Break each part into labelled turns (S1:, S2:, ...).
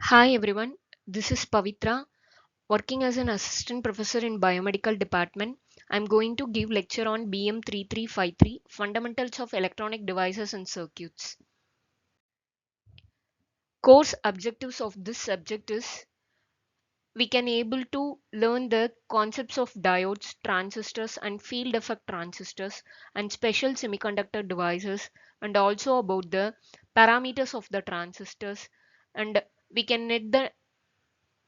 S1: Hi everyone, this is Pavitra, working as an assistant professor in biomedical department. I'm going to give lecture on BM3353 Fundamentals of Electronic Devices and Circuits. Course objectives of this subject is we can able to learn the concepts of diodes, transistors and field effect transistors and special semiconductor devices, and also about the parameters of the transistors, and we can net the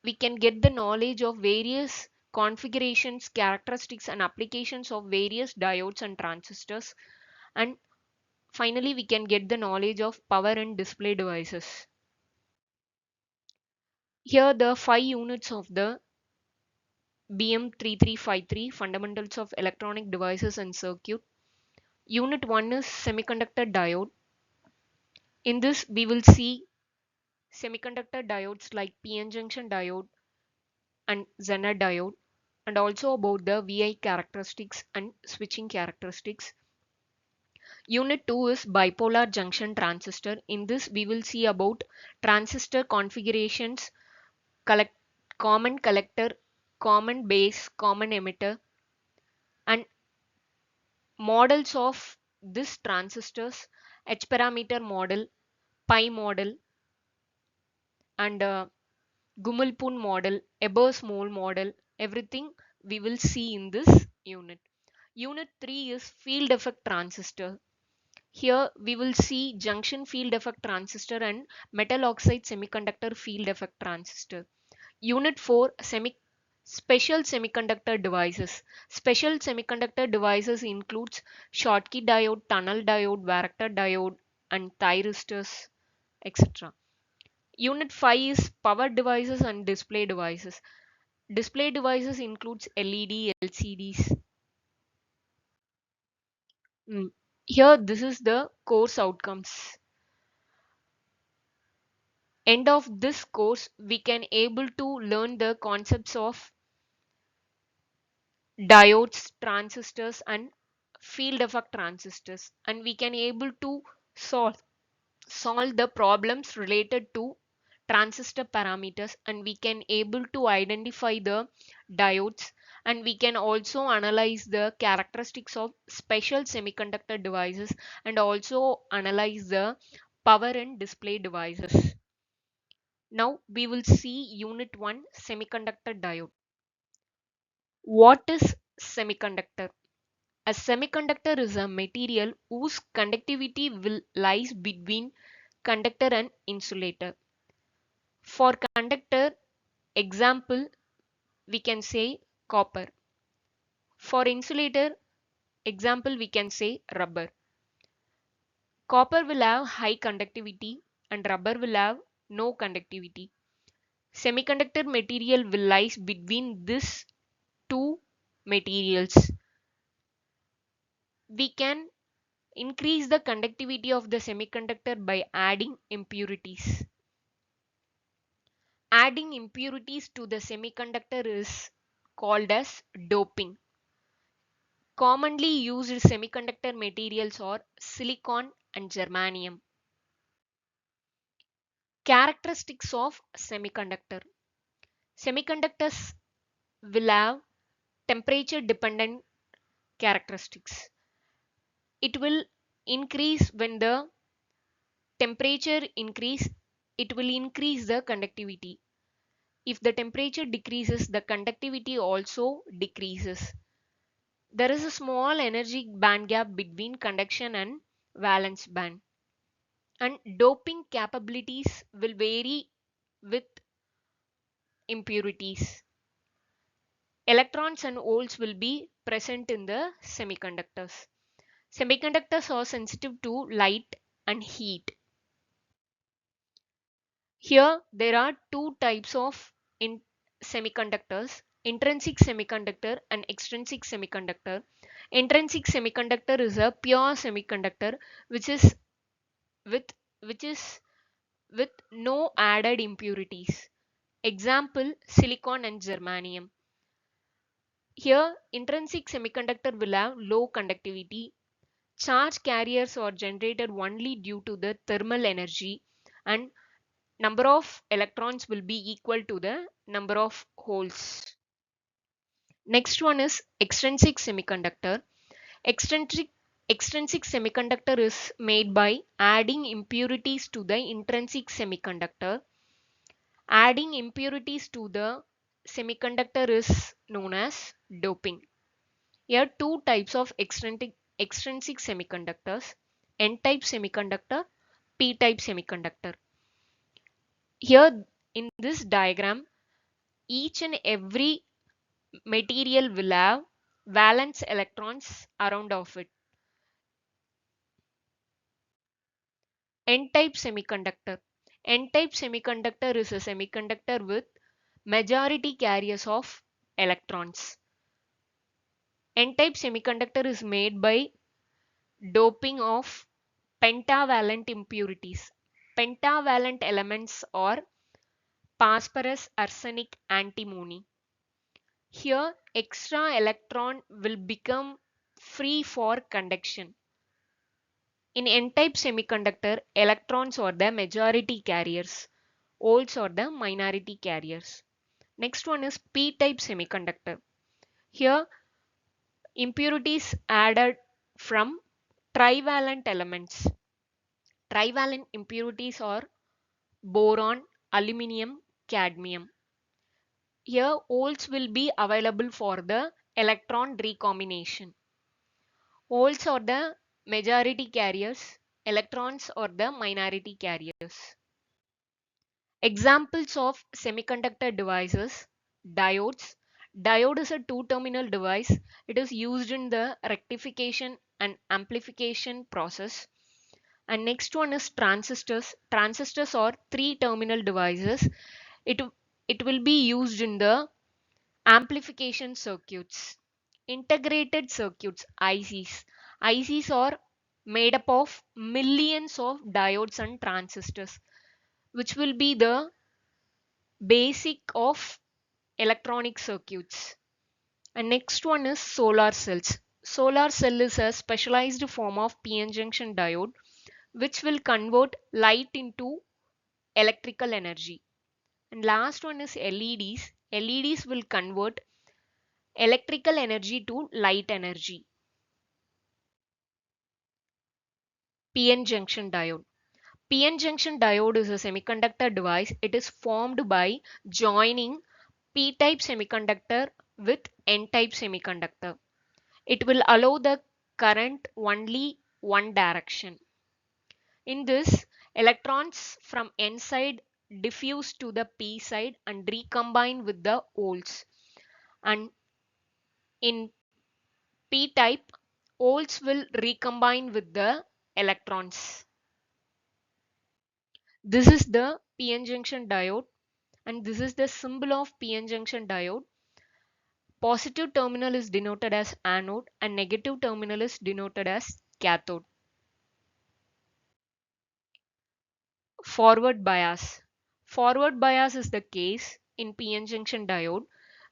S1: we can get the knowledge of various configurations, characteristics, and applications of various diodes and transistors. And finally, we can get the knowledge of power and display devices. Here, the 5 units of the BM3353 Fundamentals of Electronic Devices and Circuit. Unit 1 is semiconductor diode. In this, we will see semiconductor diodes like PN junction diode and Zener diode, and also about the VI characteristics and switching characteristics. Unit 2 is bipolar junction transistor. In this, we will see about transistor configurations, collect, common collector, common base, common emitter, and models of this transistors, H parameter model, pi model, and Gummel-Poon model, Ebers-Moll model. Everything we will see in this unit. Unit 3 is field effect transistor. Here we will see junction field effect transistor and metal oxide semiconductor field effect transistor. Unit 4, special semiconductor devices. Special semiconductor devices includes Schottky diode, tunnel diode, varactor diode, and thyristors, etc. Unit 5 is power devices and display devices. Display devices includes LED, LCDs. Here this is the course outcomes. End of this course we can able to learn the concepts of diodes, transistors and field effect transistors, and we can able to solve the problems related to transistor parameters, and we can able to identify the diodes, and we can also analyze the characteristics of special semiconductor devices and also analyze the power and display devices. Now we will see unit 1, semiconductor diode. What is semiconductor? A semiconductor is a material whose conductivity will lies between conductor and insulator. For conductor, example, we can say copper. For insulator, example, we can say rubber. Copper will have high conductivity and rubber will have no conductivity. Semiconductor material will lies between these two materials. We can increase the conductivity of the semiconductor by adding impurities. Adding impurities to the semiconductor is called as doping. Commonly used semiconductor materials are silicon and germanium. Characteristics of semiconductor. Semiconductors will have temperature dependent characteristics. It will increase when the temperature increase, it will increase the conductivity. If the temperature decreases, the conductivity also decreases. There is a small energy band gap between conduction and valence band. And doping capabilities will vary with impurities. Electrons and holes will be present in the semiconductors. Semiconductors are sensitive to light and heat. Here there are two types of semiconductors: intrinsic semiconductor and extrinsic semiconductor. Intrinsic semiconductor is a pure semiconductor which is with which is with no added impurities. Example, silicon and germanium. Here intrinsic semiconductor will have low conductivity. Charge carriers are generated only due to the thermal energy, and number of electrons will be equal to the number of holes. Next one is extrinsic semiconductor. Extrinsic Extrinsic semiconductor is made by adding impurities to the intrinsic semiconductor. Adding impurities to the semiconductor is known as doping. Here are two types of extrinsic semiconductors: N-type semiconductor, P-type semiconductor. Here in this diagram, each and every material will have valence electrons around of it. N-type semiconductor. N-type semiconductor is a semiconductor with majority carriers of electrons. N-type semiconductor is made by doping of pentavalent impurities. Pentavalent elements are phosphorus, arsenic, antimony. Here, extra electron will become free for conduction. In N-type semiconductor, electrons are the majority carriers, holes are the minority carriers. Next one is P-type semiconductor. Here, impurities added from trivalent elements. Trivalent impurities are boron, aluminium, cadmium. Here, holes will be available for the electron recombination. Holes are the majority carriers, electrons are the minority carriers. Examples of semiconductor devices: diodes. Diode is a two-terminal device. It is used in the rectification and amplification process. And next one is transistors. Transistors are three-terminal devices. It, it will be used in the amplification circuits. Integrated circuits, ICs. ICs are made up of millions of diodes and transistors, which will be the basic of electronic circuits. And next one is solar cells. Solar cell is a specialized form of PN junction diode which will convert light into electrical energy. And last one is LEDs. LEDs will convert electrical energy to light energy. PN junction diode. PN junction diode is a semiconductor device. It is formed by joining P-type semiconductor with N-type semiconductor. It will allow the current only one direction. In this, electrons from N side diffuse to the P side and recombine with the holes. And in P-type, holes will recombine with the electrons. This is the PN junction diode, and this is the symbol of PN junction diode. Positive terminal is denoted as anode and negative terminal is denoted as cathode. Forward bias. Forward bias is the case in PN junction diode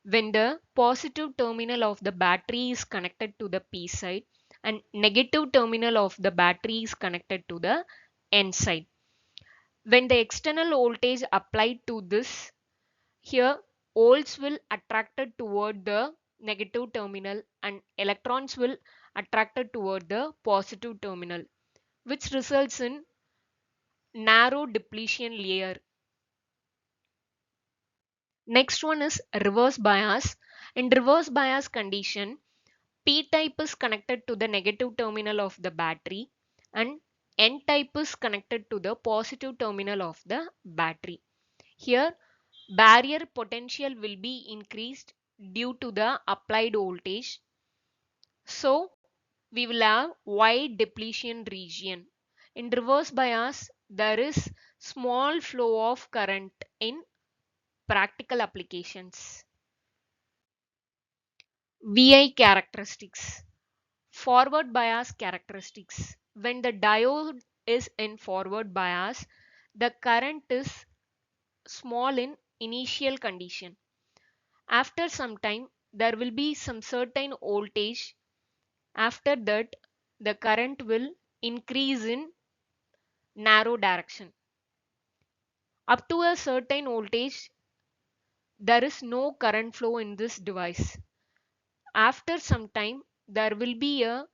S1: when the positive terminal of the battery is connected to the P side and negative terminal of the battery is connected to the N side. When the external voltage applied to this, here holes will attracted toward the negative terminal and electrons will attracted toward the positive terminal, which results in narrow depletion layer. Next one is reverse bias. In reverse bias condition, P-type is connected to the negative terminal of the battery and N-type is connected to the positive terminal of the battery. Here, barrier potential will be increased due to the applied voltage. So, we will have wide depletion region. In reverse bias, there is small flow of current in practical applications. VI characteristics. Forward bias characteristics. When the diode is in forward bias, the current is small in initial condition. After some time, there will be some certain voltage. After that, the current will increase in narrow direction. Up to a certain voltage, there is no current flow in this device. After some time, there will be a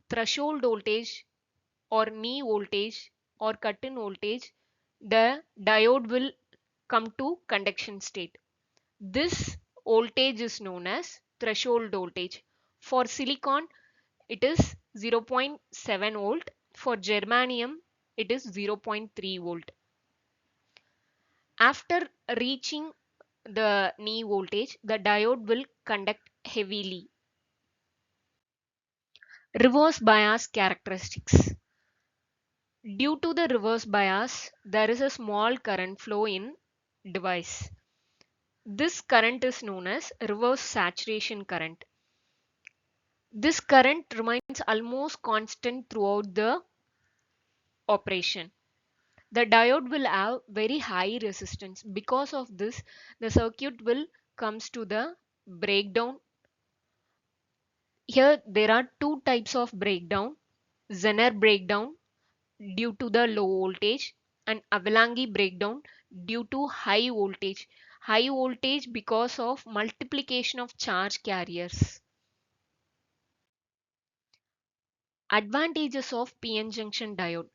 S1: threshold voltage or knee voltage or cut-in voltage. The diode will come to conduction state. This voltage is known as threshold voltage. For silicon, it is 0.7 volt. For germanium, it is 0.3 volt. After reaching the knee voltage, the diode will conduct heavily. Reverse bias characteristics. Due to the reverse bias, there is a small current flow in device. This current is known as reverse saturation current. This current remains almost constant throughout the operation. The diode will have very high resistance. Because of this, the circuit will comes to the breakdown. Here there are two types of breakdown: Zener breakdown due to the low voltage and avalanche breakdown due to high voltage. High voltage because of multiplication of charge carriers. Advantages of PN junction diode.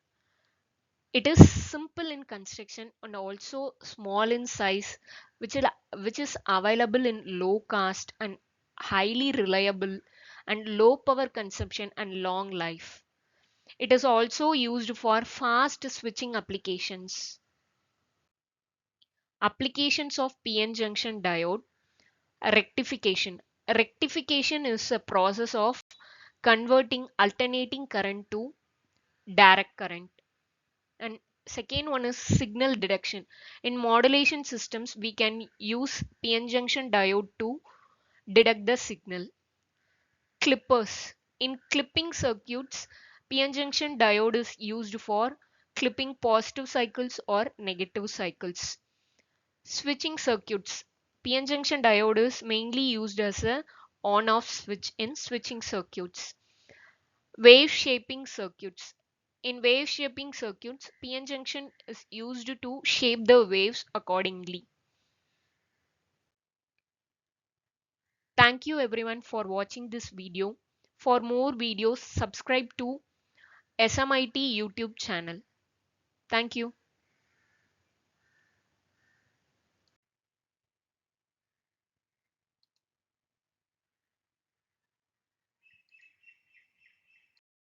S1: It is simple in construction and also small in size, which is available in low cost and highly reliable and low power consumption and long life. It is also used for fast switching applications. Applications of PN junction diode. Rectification. Rectification is a process of converting alternating current to direct current. And second one is signal detection. In modulation systems, we can use PN junction diode to detect the signal. Clippers. In clipping circuits, PN junction diode is used for clipping positive cycles or negative cycles. Switching circuits. PN junction diode is mainly used as a on-off switch in switching circuits. Wave shaping circuits. In wave shaping circuits, PN junction is used to shape the waves accordingly. Thank you everyone for watching this video. For more videos, subscribe to SMIT YouTube channel. Thank you.